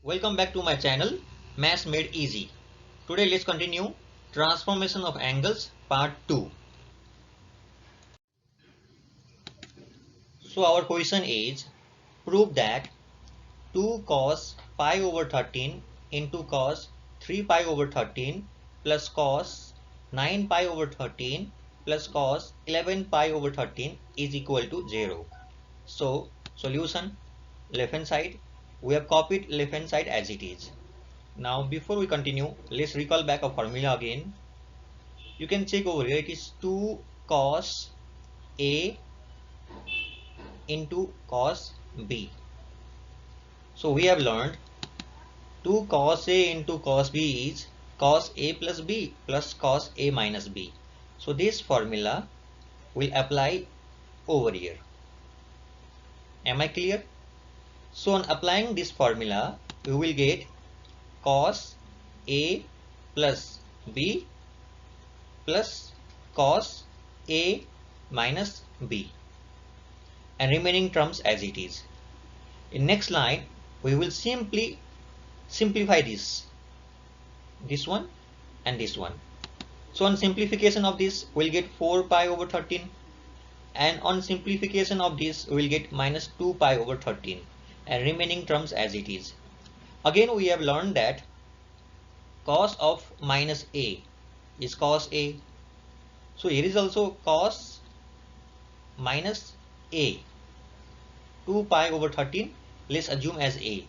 Welcome back to my channel Maths Made Easy. Today let's continue transformation of angles part 2. So our question is, prove that 2 cos pi over 13 into cos 3 pi over 13 plus cos 9 pi over 13 plus cos 11 pi over 13 is equal to 0. So solution, left hand side, we have copied left hand side as it is. Now before we continue, let's recall back a formula again. You can check over here, it is 2 cos A into cos B. So we have learned 2 cos A into cos B is cos A plus B plus cos A minus B. So this formula will apply over here. Am I clear? So on applying this formula, we will get cos A plus B plus cos A minus B and remaining terms as it is. In next line, we will simply simplify this one and this one. So on simplification of this, we'll get 4 pi over 13, and on simplification of this, we will get minus 2 pi over 13 and remaining terms as it is. Again, we have learned that cos of minus A is cos A. So here is also cos minus A, 2 pi over 13, let's assume as A.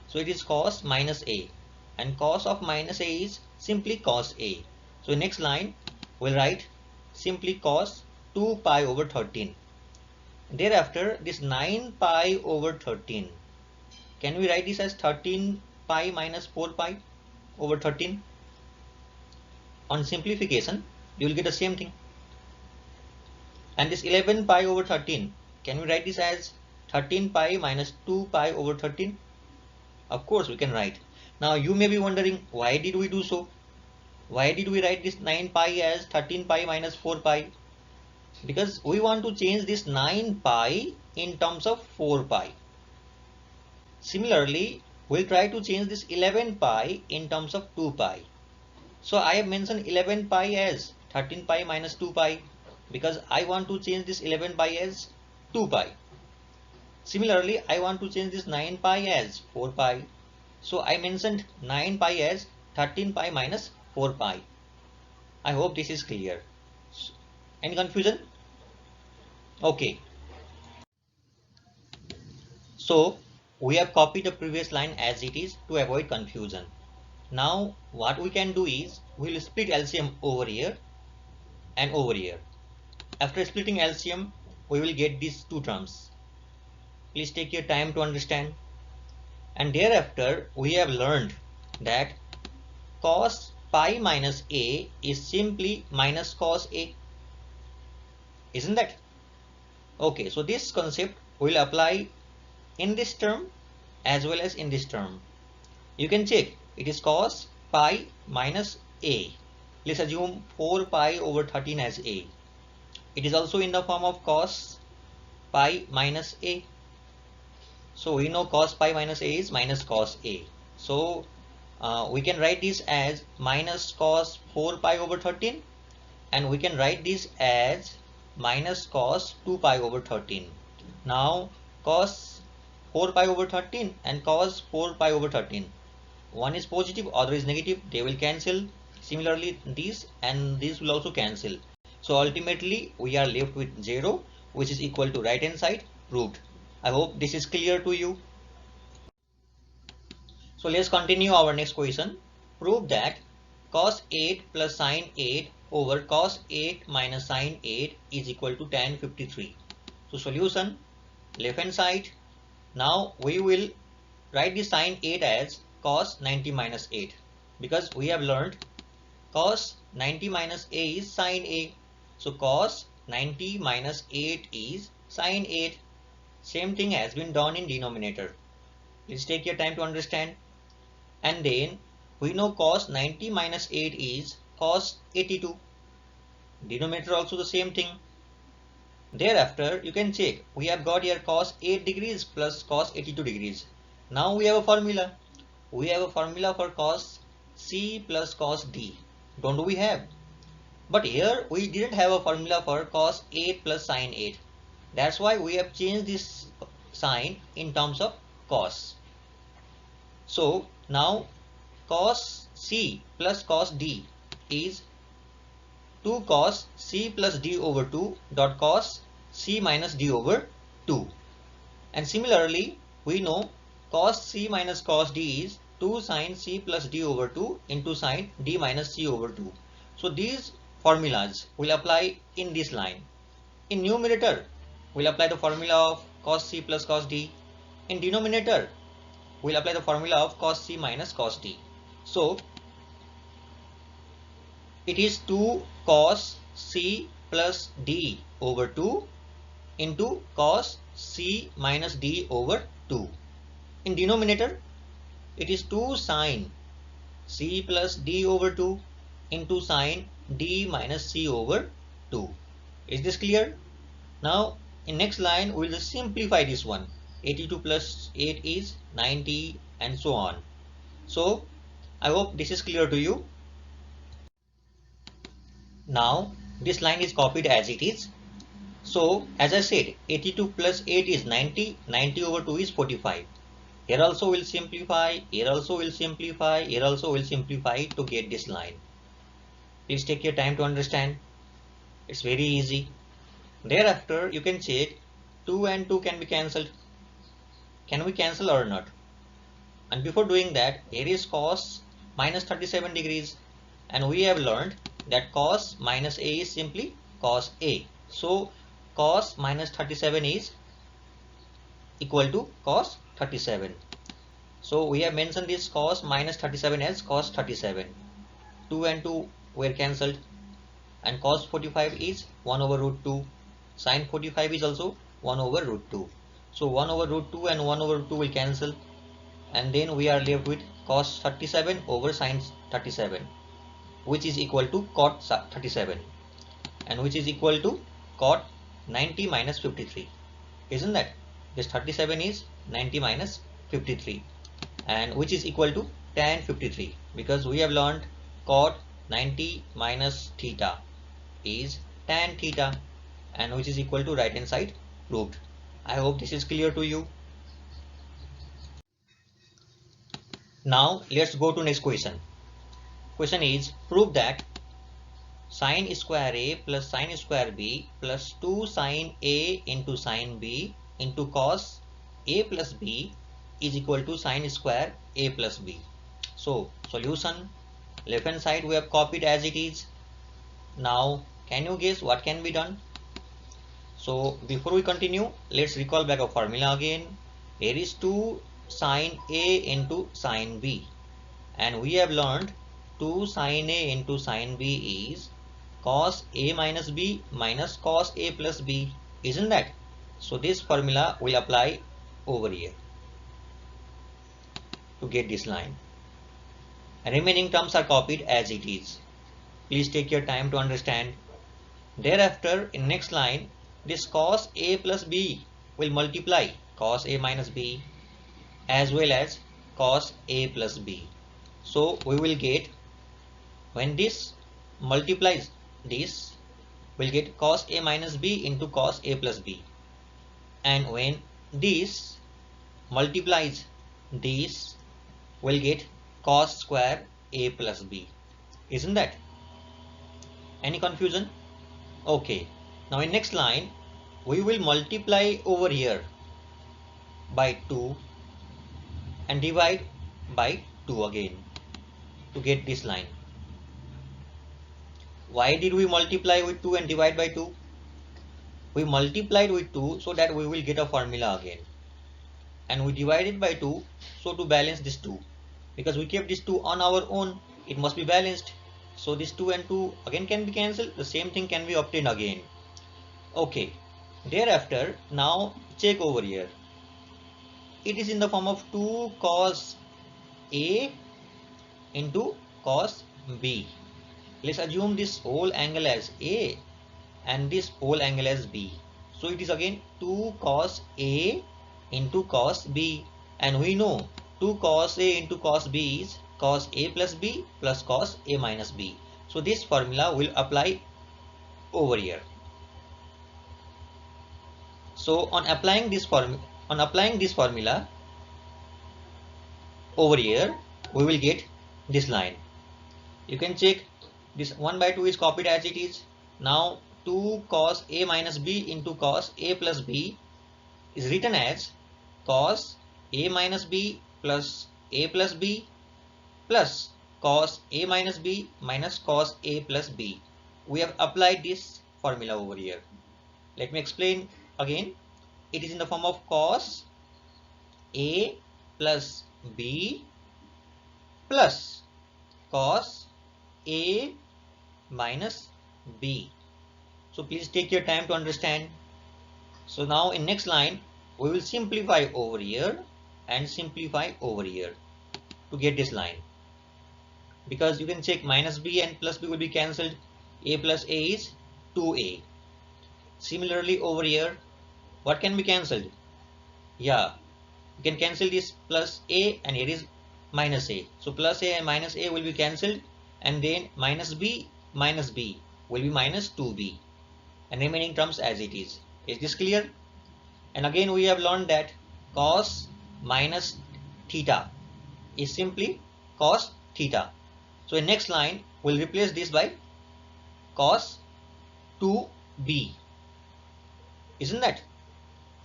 So it is cos minus A, and cos of minus A is simply cos A. So next line we'll write simply cos 2 pi over 13. Thereafter this 9 pi over 13, can we write this as 13 pi minus 4 pi over 13? On simplification you will get the same thing. And this 11 pi over 13, can we write this as 13 pi minus 2 pi over 13? Of course we can write. Now you may be wondering, why did we do so? Why did we write this 9 pi as 13 pi minus 4 pi? Because we want to change this 9 pi in terms of 4 pi. Similarly, we'll try to change this 11 pi in terms of 2 pi. So I have mentioned 11 pi as 13 pi minus 2 pi because I want to change this 11 pi as 2 pi. Similarly, I want to change this 9 pi as 4 pi. So I mentioned 9 pi as 13 pi minus 4 pi. I hope this is clear. Any confusion? Okay. So we have copied the previous line as it is to avoid confusion. Now what we can do is we will split LCM over here and over here. After splitting LCM, we will get these two terms. Please take your time to understand. And thereafter we have learned that cos pi minus A is simply minus cos A. Isn't that? Okay, so this concept will apply in this term as well as in this term. You can check, it is cos pi minus A. Let's assume 4 pi over 13 as A. It is also in the form of cos pi minus A. So we know cos pi minus A is minus cos A. So we can write this as minus cos 4 pi over 13, and we can write this as minus cos 2 pi over 13. Now cos 4 pi over 13 and cos 4 pi over 13, one is positive, other is negative, they will cancel. Similarly these and these will also cancel. So ultimately we are left with 0, which is equal to right hand side, proved. I hope this is clear to you. So let's continue our next question. Prove that cos 8 plus sin 8 over cos 8 minus sin 8 is equal to tan 53. So solution, left hand side. Now we will write the sin 8 as cos 90 minus 8 because we have learned cos 90 minus A is sin A. So cos 90 minus 8 is sin 8. Same thing has been done in denominator. Please take your time to understand. And then we know cos 90 minus 8 is cos 82. Denominator also the same thing. Thereafter you can check, we have got here cos 8 degrees plus cos 82 degrees. Now we have a formula. we have a formula for cos C plus cos D. Don't we have? But here we didn't have a formula for cos 8 plus sin 8. That's why we have changed this sign in terms of cos. So now cos C plus cos D is 2 cos C plus D over 2 dot cos C minus D over 2. And similarly, we know cos C minus cos D is 2 sin C plus D over 2 into sin D minus C over 2. So these formulas will apply in this line. In numerator, we'll apply the formula of cos C plus cos D. In denominator, we'll apply the formula of cos C minus cos D. So it is 2 cos C plus D over 2 into cos C minus D over 2. In denominator, it is 2 sin C plus D over 2 into sin D minus C over 2. Is this clear? Now in next line we will just simplify this one. 82 plus 8 is 90 and so on. So I hope this is clear to you. Now this line is copied as it is. So as I said, 82 plus 8 is 90, 90 over 2 is 45. Here also will simplify, here also will simplify, here also will simplify to get this line. Please take your time to understand. It's very easy. Thereafter you can check 2 and 2 can be cancelled. Can we cancel or not? And before doing that, here is cos minus 37 degrees, and we have learned that cos minus A is simply cos A. So cos minus 37 is equal to cos 37. So we have mentioned this cos minus 37 as cos 37. 2 and 2 were cancelled, and cos 45 is 1 over root 2. Sin 45 is also 1 over root 2. So 1 over root 2 and 1 over 2 will cancel, and then we are left with cos 37 over sin 37, which is equal to cot 37, and which is equal to cot 90 minus 53. Isn't that? This 37 is 90 minus 53, and which is equal to tan 53, because we have learned cot 90 minus theta is tan theta, and which is equal to right hand side proved. I hope this is clear to you. Now let's go to next question. Question is, prove that sin square A plus sin square B plus 2 sin A into sin B into cos A plus B is equal to sin square A plus B. So solution, left hand side we have copied as it is. Now can you guess what can be done? So before we continue, let's recall back a formula again. Here is 2 sin A into sin B, and we have learned 2 sin A into sin B is cos A minus B minus cos A plus B, isn't that? So this formula will apply over here to get this line, and remaining terms are copied as it is. Please take your time to understand. Thereafter in next line, this cos A plus B will multiply cos A minus B as well as cos A plus B. So we will get, when this multiplies this, we'll get cos A minus B into cos A plus B, and when this multiplies this, we'll get cos square A plus B. Isn't that? Any confusion? Okay. Now in next line, we will multiply over here by 2 and divide by 2 again to get this line. Why did we multiply with 2 and divide by 2? We multiplied with 2 so that we will get a formula again, and we divided by 2 so to balance this 2, because we kept this 2 on our own, it must be balanced. So this 2 and 2 again can be cancelled, the same thing can be obtained again. Okay, thereafter now check over here. It is in the form of 2 cos A into cos B. Let's assume this whole angle as A and this whole angle as B. So it is again 2 cos A into cos B, and we know 2 cos A into cos B is cos A plus B plus cos A minus B. So this formula will apply over here. So on applying this formula over here, we will get this line. You can check this 1 by 2 is copied as it is. Now 2 cos A minus B into cos A plus B is written as cos A minus B plus A plus B plus cos A minus B minus cos A plus B. We have applied this formula over here. Let me explain again. It is in the form of cos A plus B plus cos A minus B. So please take your time to understand. So now in next line we will simplify over here and simplify over here to get this line, because you can check minus B and plus B will be cancelled. A plus A is 2A. Similarly over here, what can be cancelled? Yeah, you can cancel this plus A and here is minus A. So plus A and minus A will be cancelled, and then minus B will be minus 2B, and remaining terms as it is. Is this clear? And again we have learned that cos minus theta is simply cos theta. So in next line we'll replace this by cos 2B. Isn't that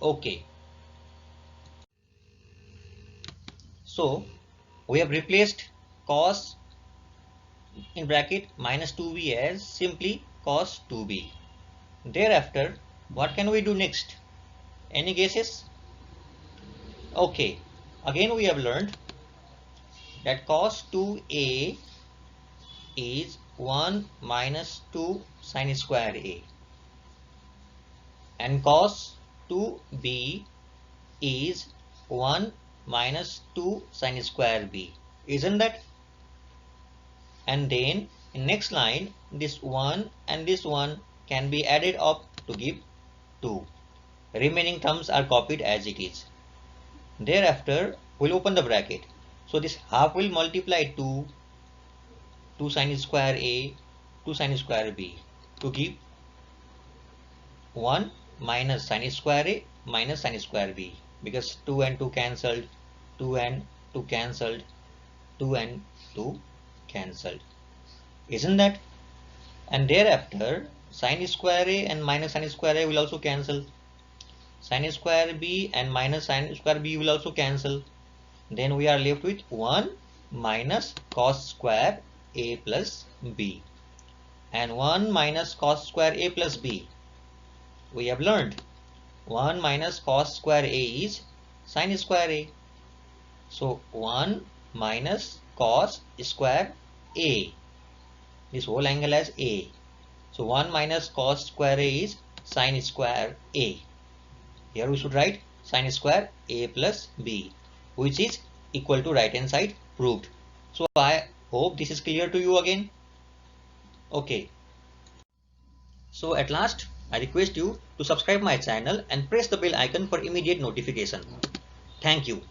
okay? So we have replaced cos in bracket minus 2B as simply cos 2B. Thereafter, what can we do next? Any guesses? Okay, again we have learned that cos 2A is 1 minus 2 sin square A, and cos 2B is 1 minus 2 sin square B. Isn't that? And then in next line, this 1 and this 1 can be added up to give 2. Remaining terms are copied as it is. Thereafter, we'll open the bracket. So this half will multiply 2 sin square A, 2 sin square B to give 1 minus sin square A minus sin square B, because 2 and 2 cancelled, 2 and 2 cancelled, 2 and 2 cancelled. Isn't that? And thereafter, sin square A and minus sin square A will also cancel. Sin square B and minus sin square B will also cancel. Then we are left with 1 minus cos square A plus B. And 1 minus cos square A plus B. We have learned 1 minus cos square A is sin square A. So 1 minus cos square A. This whole angle as A. So 1 minus cos square A is sin square A. Here we should write sin square A plus B, which is equal to right hand side proved. So I hope this is clear to you again. Okay. So at last, I request you to subscribe my channel and press the bell icon for immediate notification. Thank you.